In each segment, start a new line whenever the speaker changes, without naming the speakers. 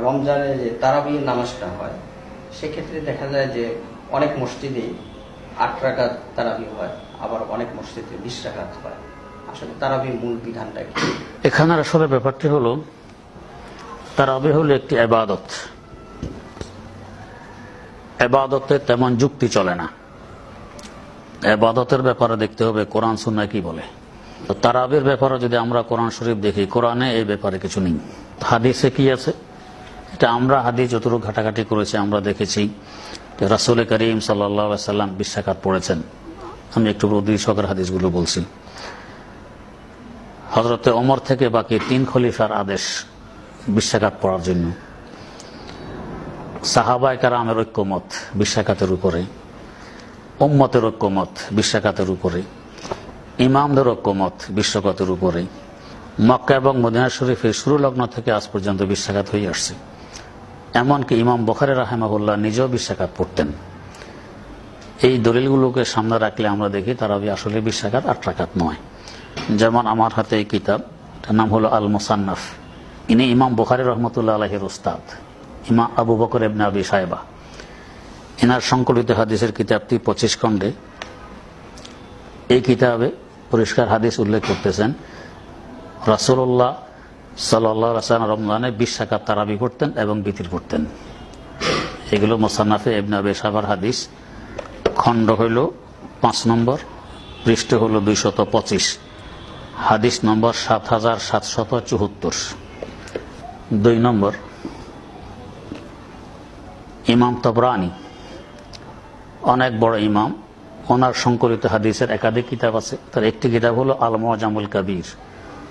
রমজানে যে তারাবির নামাজটা হয় সেক্ষেত্রে দেখা যায় যে অনেক মসজিদেই ৮ রাকাত তারাবি হয়, আবার অনেক মসজিদে ২০ রাকাত হয়। আসলে তারাবির মূল বিধানটা কি?
এখানে আসলে ব্যাপারটি হলো, তারাবি হলো একটি ইবাদত। ইবাদতে তেমন যুক্তি চলে না। ইবাদতের ব্যাপারে দেখতে হবে কোরআন সুন্নাহ কি বলে। তো তারাবির ব্যাপারে যদি আমরা কোরআন শরীফ দেখি, কোরআনে এই ব্যাপারে কিছু নেই। হাদিসে কি আছে? এটা আমরা হাদিস যতটুকু ঘাটাঘাটি করেছি আমরা দেখেছি যে রাসূল করিম সাল্লাল্লাহু আলাইহি সাল্লাম ২০ রাকাত পড়েছেন। আমি একটু উদ্দেশ্যকের হাদিসগুলো বলছি। হযরতে ওমর থেকে বাকি ৩ খলিফার আদেশ ২০ রাকাত পড়ার জন্য। সাহাবায়ে কেরামের ঐক্যমত ২০ রাকাতের উপরে, উম্মতের ঐক্যমত ২০ রাকাতের উপরে, ইমামদের ঐক্যমত ২০ রাকাতের উপরে। মক্কা এবং মদিনা শরীফের শুরু লগ্ন থেকে আজ পর্যন্ত ২০ রাকাত হয়ে আসছে। এমনকি ইমাম বুখারী রাহিমাহুল্লাহ নিজেও ২০ রাকাত পড়তেন। এই দলিলগুলোকে সামনে রাখলে আমরা দেখি তারাবি আসলে ২০ রাকাত ৮ রাকাত নয়। যেমন আমার হাতে এই কিতাব, এটার নাম হলো আল মুসান্নাফ। ইনি ইমাম বুখারী রহমতুল্লাহ আলাইহির উস্তাদ ইমাম আবু বকর ইবনে আবি শায়বা। এনার সংকলিত হাদিসের কিতাবটি ২৫ খণ্ডে। এই কিতাবে পরিষ্কার হাদিস উল্লেখ করতেছেন রাসূলুল্লাহ সাল্লাল্লাহু আলাইহি ওয়াসাল্লাম রমজানে ২০ রাকাত তারাবি পড়তেন এবং বিতির পড়তেন। এগুলো মুসান্নাফে ইবনে আবি শায়বার হাদিস। খণ্ড হইল ৫ নম্বর, পৃষ্ঠ হল ২২৫, হাদিস নম্বর ৭৭৭৪। ২ নম্বর, ইমাম তাবরানী অনেক বড় ইমাম, ওনার সংকলিত হাদিসের একাধিক কিতাব আছে। তার একটি কিতাব হলো আল মুআজামুল কাবীর।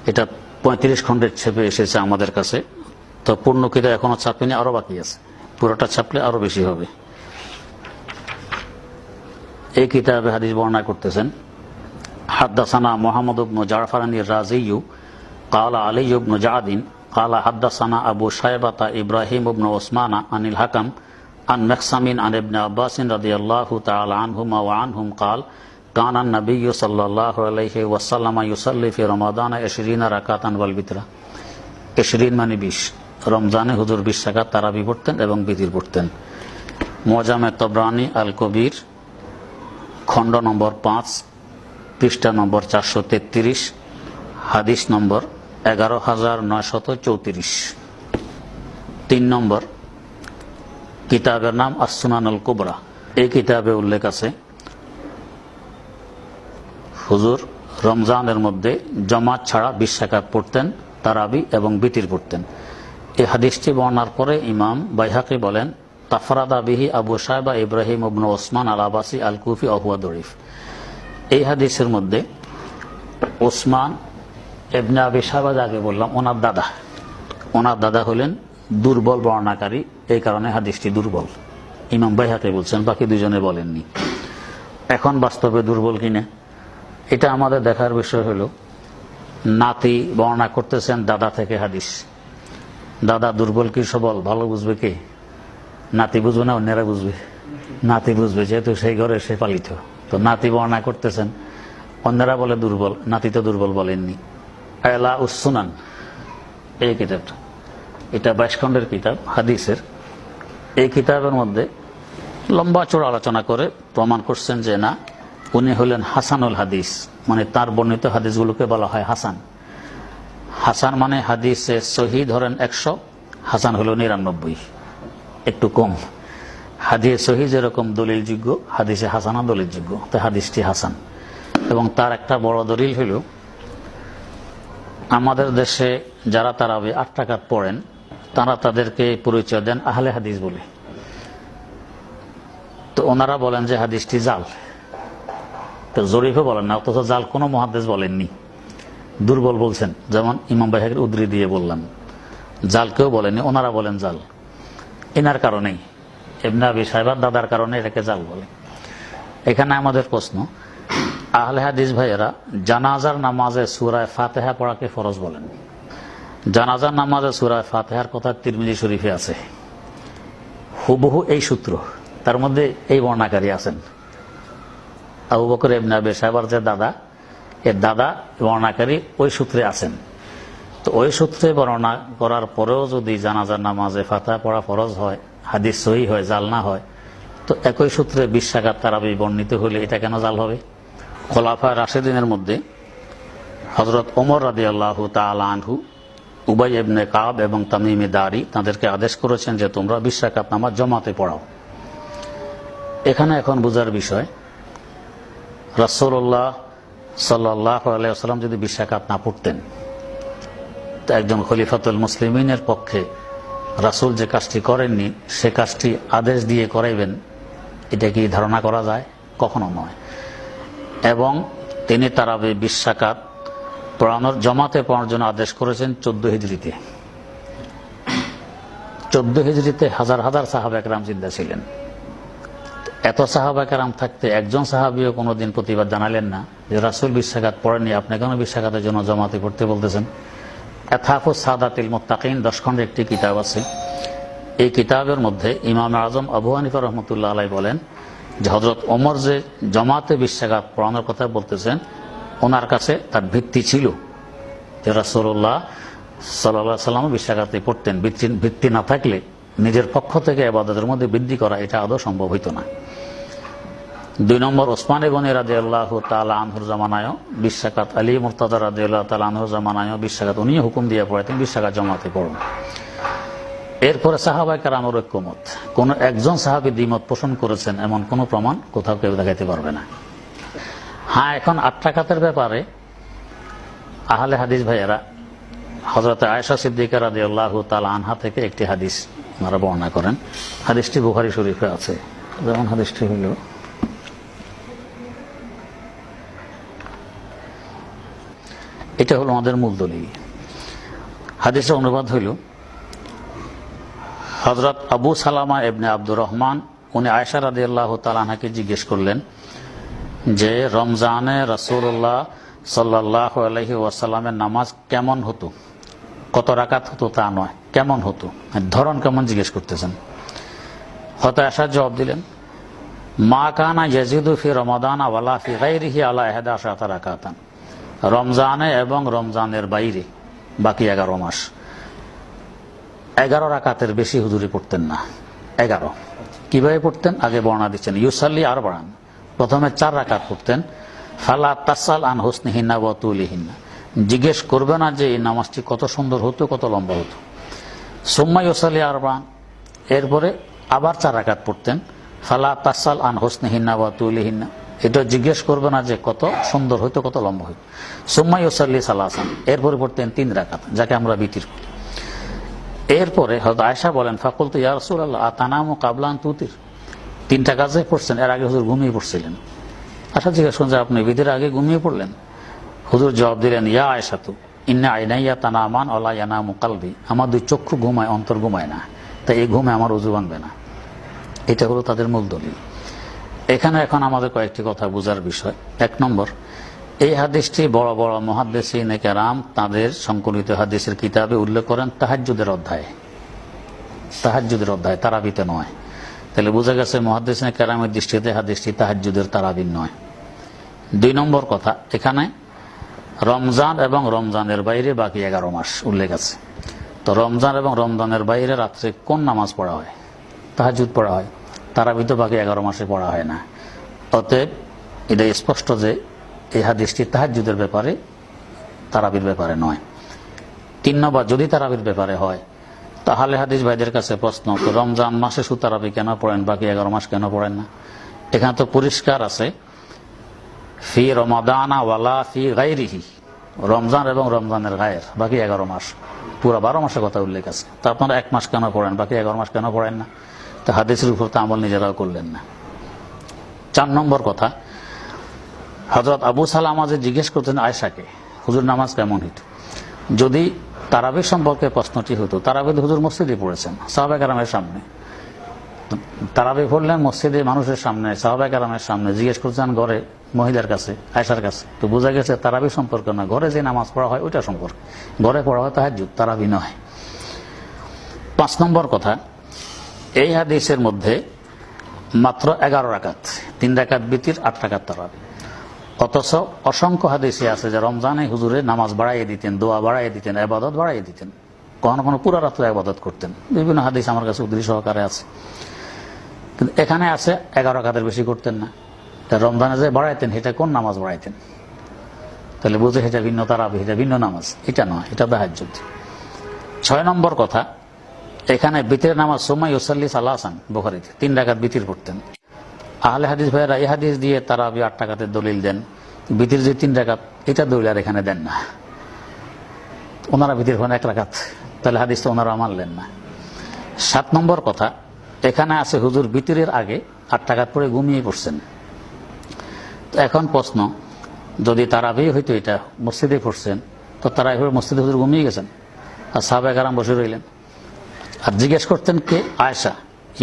এটা ৩৫ খণ্ডের ছেপে এসেছে আমাদের কাছে। তো পূর্ণ কিতাব এখনো ছাপেনি, আরো বাকি আছে। পুরোটা ছাপলে আরো বেশি হবে। এই কিতাবে হাদিস বর্ণনা করতেছেন হাদ্দাসানা মুহাম্মদ ইবনে জাফর আন-রাযিয়্যু ক্বালা আলী ইবনে জাদিন ক্বালা হাদ্দাসানা আবু শায়বাতা ইব্রাহিম ইবনে উসমান আনিল হাকাম আন মাকসামিন আন ইবনে আব্বাস রাদিয়াল্লাহু তাআলা আনহুমা ওয়া আনহুম ক্বাল কানা নবী সাল্লাল্লাহু আলাইহি ওয়াসাল্লাম ইউসাল্লি ফি রমাদান 20 রাকাতান ওয়াল বিতরা। 20 মানে 20। রমজানে হুজুর 20 রাকাত তারাবি পড়তেন এবং বিতির পড়তেন। মুআজামে তাবরানী আল কবির, খণ্ড নম্বর ৫, পৃষ্ঠা নম্বর ৪৩৩, হাদিস নম্বর ১১৯৩৪। ৩ নম্বর, কিতাবের নাম আস-সুনানুল কুবরা। এই কিতাবে উল্লেখ আছে হুজুর রমজানের মধ্যে জামাত ছাড়া ২০ রাকাত পড়তেন, তারাবি এবং বিতির পড়তেন। এই হাদিসটি বর্ণনার পরে ইমাম বাইহাকি বলেন তাফরাদা বিহি আবু শায়বা ইব্রাহিম ইবনে উসমান আল আবাসি আল কুফি ওয়া হুয়া দঈফ। এই হাদিসের মধ্যে উসমান ইবনে আবি শায়বা, যাকে বললাম ওনার দাদা হলেন দুর্বল বর্ণনাকারী। এই কারণে হাদিসটি দুর্বল। ইমাম বাইহাকি বলছেন, বাকি দুজনে বলেননি। এখন বাস্তবে দুর্বল কিনা এটা আমাদের দেখার বিষয় হলো, নাতি বর্ণনা করতেছেন দাদা থেকে হাদিস। দাদা দুর্বল কি সবল ভালো বুঝবে কে? নাতি বুঝবে না অন্যরা বুঝবে? নাতি বুঝবে, যেহেতু সেই ঘরে সে পালিত। তো নাতি বর্ণনা করতেছেন, অন্যরা বলে দুর্বল, নাতি তো দুর্বল বলেননি। আলা উস-সুনান এই কিতাবটা, এটা ২২ খণ্ডের কিতাব হাদিসের। এই কিতাবের মধ্যে লম্বা চড়া আলোচনা করে প্রমাণ করছেন যে না, উনি হলেন হাসানুল হাদিস, মানে তার বর্ণিত হাদিসগুলোকে বলা হয় হাসান। হাসান মানে হাদিসে সহিহ ধরেন ১০০, হাসান হলো ৯৯, একটু কম। হাদিসে সহিহ যেরকম দলিলযোগ্য, হাদিসে হাসানা দলিলযোগ্য, তাই হাদিসটি হাসান। এবং তার একটা বড় দলিল হলো, আমাদের দেশে যারা তারাবি ৮ রাকাত পড়েন তারা তাদেরকে পরিচয় দেন আহলে হাদিস বলে। তো ওনারা বলেন যে হাদিসটি জাল। তো জরিফও বলেন না, অথচ জাল কোনো মুহাদ্দিস বলেননি, দুর্বল বলছেন। যেমন ইমাম বাইহাকির উদ্ধৃতি দিয়ে বললাম, জাল কেউ বলেনি, ওনারা বলেন জাল। এনার কারণেই, ইবনে আবি শায়বার দাদার কারণে এটাকে জাল বলে। এখানে আমাদের প্রশ্ন, আহলে হাদিস ভাইয়েরা জানাজার নামাজে সূরা ফাতিহা পড়াকে ফরজ বলেন। জানাজার নামাজে সূরা ফাতিহার কথা তিরমিজি শরীফে আছে, হুবহু এই সূত্র। তার মধ্যে এই বর্ণনাকারী আছেন আবু বকর ইবনে আবি শায়বার যে দাদা, এর দাদা বর্ণনাকারী ওই সূত্রে আছেন। তো ওই সূত্রে বর্ণনা করার পরেও যদি জানাজার নামাজে ফাতিহা পড়া ফরজ হয়, হাদিস সহিহ হয়, জাল না হয়, তো একই সূত্রে 20 রাকাত তারাবি বর্ণিত হলে এটা কেন জাল হবে? খোলাফায়ে রাশিদিনের মধ্যে হযরত ওমর রাদিয়াল্লাহু তাআলা আনহু, উবাই ইবনে কাব এবং তামিম দারি তাদেরকে আদেশ করেছেন যে তোমরা 20 রাকাত নামাজ জামাতে পড়াও। এখানে এখন বোঝার বিষয়, রাসূলুল্লাহ সাল্লাল্লাহু আলাইহি ওয়াসাল্লাম যদি 20 রাকাত না পড়তেন, তো একজন খলিফাতুল মুসলিমিনের পক্ষে রাসূল যে কাজটি করেননি সে কাজটি আদেশ দিয়ে করাইবেন, এটা কি ধারণা করা যায়? কখনো নয়। এবং তিনি তারাবি 20 রাকাত পড়ানোর জামাতে পড়ানোর জন্য আদেশ করেছেন 14 হিজরিতে। 14 হিজরিতে হাজার হাজার সাহাবা কেরাম জিন্দা ছিলেন। এত সাহাবা কেরাম থাকতে একজন সাহাবিও কোনোদিন প্রতিবাদ জানালেন না যে রাসূল 20 রাকাত পড়েননি, আপনি কেন 20 রাকাতের জন্য জামাতে পড়তে বলতেছেন? ইতহাফুস সাদাতিল মুত্তাকিন 10 খণ্ডের একটি কিতাব আছে। এই কিতাবের মধ্যে ইমাম আজম আবু হানিফা রহমতুল্লাহ আলাইহি বলেন যে হযরত ওমর যে জামাতে 20 রাকাত পড়ানোর কথা বলতেছেন, ওনার কাছে তার ভিত্তি ছিল যে রাসূলুল্লাহ সাল্লাল্লাহু আলাইহি ওয়াসাল্লাম 20 রাকাতে পড়তেন। ভিত্তি না থাকলে নিজের পক্ষ থেকে ইবাদতের মধ্যে বৃদ্ধি করা এটা আদৌ সম্ভব হইতো না। 2 নম্বর, ওসমান গনি রাদিয়াল্লাহু তাআলা আনহুর জামানায়ও 20 রাকাত, আলী মুর্তাজা রাদিয়াল্লাহু তাআলা আনহুর জামানায়ও 20 রাকাত উনিও হুকুম দিয়ে পড়াতেন 20 রাকাত জামাতে পড়ুন। এরপরে সাহাবায়ে কেরামের ঐক্যমত, কোন একজন সাহাবী দ্বিমত পোষণ করেছেন এমন কোন প্রমাণ কোথাও কেউ দেখাইতে পারবে না। হ্যাঁ, এখন 8 রাকাতের ব্যাপারে আহলে হাদিস ভাইয়েরা হযরত আয়েশা সিদ্দিকা রাদিয়াল্লাহু তাআলা আনহা থেকে একটি হাদিস ওনারা বর্ণনা করেন। হাদিসটি বুখারী শরীফে আছে। যেমন হাদিসটি হইল, এটা হলো আমাদের মূল দলিল। হাদিসের অনুবাদ হইল, হযরত আবু সালামা ইবনে আব্দুর রহমান উনি আয়েশা রাদিয়াল্লাহু তাআলা আনহাকে জিজ্ঞেস করলেন যে রমজানে রাসূলুল্লাহ সাল্লাল্লাহু আলাইহি ওয়াসাল্লামের নামাজ কেমন হতো, কত রাকাত হতো তা নয়, কেমন হতো, ধরন কেমন জিজ্ঞেস করতেছেন। হযরত আয়েশা জবাব দিলেন, মা কানা ইয়াজিদু ফি রমাদান ওয়ালা ফি গায়রিহি আলা 11 রাকাতান। রমজানে এবং রমজানের বাইরে বাকি 11 মাস 11 রাকাতের বেশি হুজুরি পড়তেন না। 11 কিভাবে পড়তেন আগে বর্ণনা দিচ্ছেন। ইউসাল্লি আর বাড়ান, প্রথমে 4 রাকাত পড়তেন। ফালা তাসাল আন হুসনিহিন্না ওয়া তুলিহিন্না, জিজ্ঞেস করবে না যে এই নামাজটি কত সুন্দর হতো, কত লম্বা হতো। সুম্মা ইউসাল্লি আর বাড়ান, এরপরে আবার 4 রাকাত পড়তেন। ফালা তাসাল আন হুসনিহিন্না ওয়া তুলিহিন্না, এটা জিজ্ঞেস করবে না যে কত সুন্দর হইতো, কত লম্বা হইতো। সুম্মা ইউসাল্লি সালাসান, এরপরে পড়তেন 3 রাকাত, যাকে আমরা বিতির করি। এরপরে হযরত আয়েশা বলেন, ফাকুলতু ইয়া রাসূলুল্লাহ আতানামু ক্বাবলা আন তুতির। 3টা কাজে পড়ছেন, এর আগে হুজুর ঘুমিয়ে পড়ছিলেন। আচ্ছা, জিজ্ঞেস করুন যে আপনি বিতির আগে ঘুমিয়ে পড়লেন? হুজুর জবাব দিলেন, ইয়া আয়েশাতু ইন্না আইনাইয়া তানামান ওয়ালা ইয়ানামু কলবি, আমার 2 চক্ষু ঘুমায়, অন্তর ঘুমায় না, তাই এই ঘুমে আমার ওযু ভাঙবে না। এটা হলো তাদের মূল দলিল। এখানে এখন আমাদের কয়েকটি কথা বোঝার বিষয়। 1 নম্বর, এই হাদিসটি বড় বড় মুহাদ্দিসিনে কেরাম তাদের সংকলিত হাদিসের কিতাবে উল্লেখ করেন তাহাজ্জুদের অধ্যায়ে। তাহাজ্জুদের অধ্যায়, তারাবিতে নয়। তাহলে বোঝা গেছে মুহাদ্দিসিনে কেরামের দৃষ্টিতে হাদিসটি তাহাজ্জুদের তারাবির নয়। 2 নম্বর কথা, এখানে রমজান এবং রমজানের বাইরে বাকি 11 মাস উল্লেখ আছে। তো রমজান এবং রমজানের বাইরে রাত্রে কোন নামাজ পড়া হয়? তাহাজ্জুদ পড়া হয়। তারাবি তো বাকি 11 মাসে পড়া হয় না। অতএব এটা স্পষ্ট যে এই হাদিসটি তাহাজ্জুদের ব্যাপারে, তারাবির ব্যাপারে নয়। 3 নম্বর, যদি তারাবির ব্যাপারে হয় তাহলে হাদিস ভাইদের কাছে প্রশ্ন, তো রমজান মাসে শুধু তারাবি কেন পড়েন, বাকি 11 মাস কেন পড়েন না? এখানে তো পরিষ্কার আছে ফি রমাদানা ওয়ালা ফি গায়রিহি, রমজান এবং রমজানের গায়ের বাকি 11 মাস, পুরো 12 মাসের কথা উল্লেখ আছে। তো আপনারা 1 মাস কেন পড়েন, বাকি 11 মাস কেন পড়েন না? তো হাদিসের উপর তো আমল নিজেরাও করলেন না। 4 নম্বর কথা, হযরত আবু সালামা যে জিজ্ঞেস করতেন আয়েশাকে হুজুর নামাজ কেমন হইত, যদি তারাবি সম্পর্কে প্রশ্নটি হতো, তারাবি হুজুর মসজিদে পড়েছেন সাহাবায়ে কেরামের সামনে, তারাবি পড়লেন মসজিদে মানুষের সামনে, সাহাবায়ে কেরামের সামনে, জিজ্ঞেস করছেন ঘরে মহিলার কাছে, আয়েশার কাছে। তো বোঝা গেছে তারাবি সম্পর্কে না, ঘরে যে নামাজ পড়া হয় ওইটা সম্পর্কে। ঘরে পড়া হয় তাহাজ্জুদ, তারাবি নয়। 5 নম্বর কথা, এই হাদিসের মধ্যে মাত্র 11 রাকাত, 3 রাকাত বিতির, 8 রাকাত তারাবি। অথচ অসংখ্য হাদিসে আছে যে রমজানে হুজুরে নামাজ বাড়াইয়ে দিতেন, দোয়া বাড়াইয়ে দিতেন, ইবাদত বাড়াইয়ে দিতেন, কখনো কোনো পুরা রাত্রে ইবাদত করতেন। বিভিন্ন হাদিস আমার কাছে উদ্ধৃতি সহকারে আছে। কিন্তু এখানে আছে 11 রাকাতের বেশি করতেন না। তা রমজানে যে বাড়াইতেন সেটা কোন নামাজ বাড়াইতেন? তাহলে বুঝে সেটা ভিন্ন তারাবি, এটা ভিন্ন নামাজ, এটা নয়, এটা তাহাজ্জুদ। 6 নম্বর কথা, এখানে বিতির নামাজ সুমাই ইউসাল্লি সালাসান, বুখারীতে 3 রাকাত বিতির পড়তেন। আহলে হাদিস ভাইয়েরা এই হাদিস দিয়ে তারাবি 8 রাকাতের দলিল দেন, বিতির যে 3 রাকাত এটা দলিল আর এখানে দেন না। ওনারা বিতির পড়েন 1 রাকাত, তাহলে হাদিস তো ওনারা মানলেন না। 7 নম্বর কথা, এখানে আছে হুজুর বিতিরের আগে 8 রাকাত পরে ঘুমিয়ে পড়ছেন। তো এখন প্রশ্ন, যদি তারাবি হইতো এটা মসজিদে পড়ছেন, তো তারা এভাবে মসজিদে হুজুর ঘুমিয়ে গেছেন আর সাহাবায়ে কেরাম বসে রইলেন। আর জিজ্ঞেস করতেন কে? আয়েশা,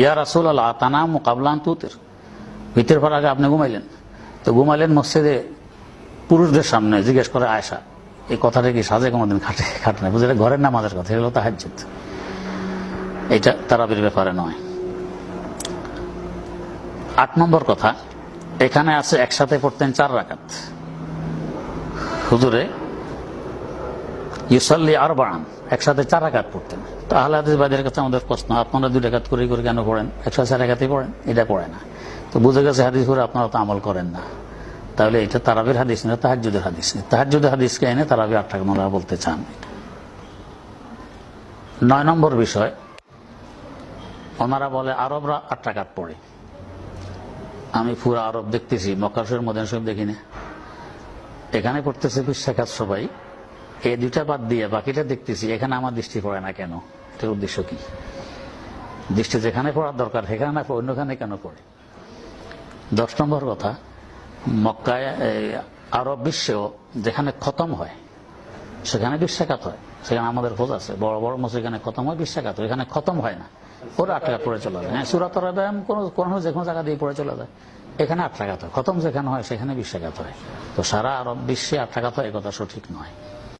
ইয়া রাসূলুল্লাহ তানামু ক্বাবলা আন তুতির, বিতির পড়ার আগে আপনি ঘুমাইলেন? তো ঘুমাইলেন মসজিদে পুরুষদের সামনে। জিজ্ঞেস করে আয়েশা, এই কথাটা কি সাজে কোনোদিন খাটে না? বুঝে এটা ঘরের নামাজের কথা, এগুলো তাহাজ্জুদ, এটা তারাবির ব্যাপারে নয়। 8 নম্বর কথা, এখানে আছে একসাথে পড়তেন 4 রাকাত হুজুরে, ইউসাল্লি আরবাআন, একসাথে 4 রাকাত পড়তেন। তো আহলে হাদিস ভাইদের কাছে আমাদের প্রশ্ন, আপনারা 2 রাকাত করে করে কেন পড়েন? 104 রাকাতই পড়েন, এটা পড়ে না। তো বুঝে গেছে হাদিস পড়ে আপনারা তো আমল করেন না। তাহলে এটা তারাবির হাদিস না, তাহাজ্জুদের হাদিস। তাহাজ্জুদের হাদিসকে এনে তারাবি 8 রাকাত ওনারা বলতে চান। 9 নম্বর বিষয়, ওনারা বলে আরবরা 8 রাকাত পড়ে। আমি পুরো আরব দেখতেছি, মক্কা শরীফ মদিনা শরীফ দেখি না। এখানে পড়তেছে 20 রাকাত সবাই, এই 2টা বাদ দিয়ে বাকিটা দেখতেছি, এখানে আমার দৃষ্টি পড়ে না কেন? এটার উদ্দেশ্য কি? দৃষ্টি যেখানে পড়ার দরকার সেখানে না পড়ে অন্যখানে কেন পড়ে? 10 নম্বর কথা, মক্কায় আরব বিশ্বেও যেখানে খতম হয় সেখানে 20 রাকাত হয়। সেখানে আমাদের খোঁজ আছে, বড় বড় মসজিদ এখানে খতম হয় 20 রাকাত, এখানে খতম হয় না, ওরা 8 রাকাত পড়ে চলে যায়। হ্যাঁ, সূরা তারাবিম কোন যে কোনো জায়গা দিয়ে পড়ে চলে যায়, এখানে 8 রাকাত হয়। খতম যেখানে হয় সেখানে 20 রাকাত হয়। তো সারা আরব বিশ্বে 8 রাকাত হয়, এ কথা সঠিক নয়।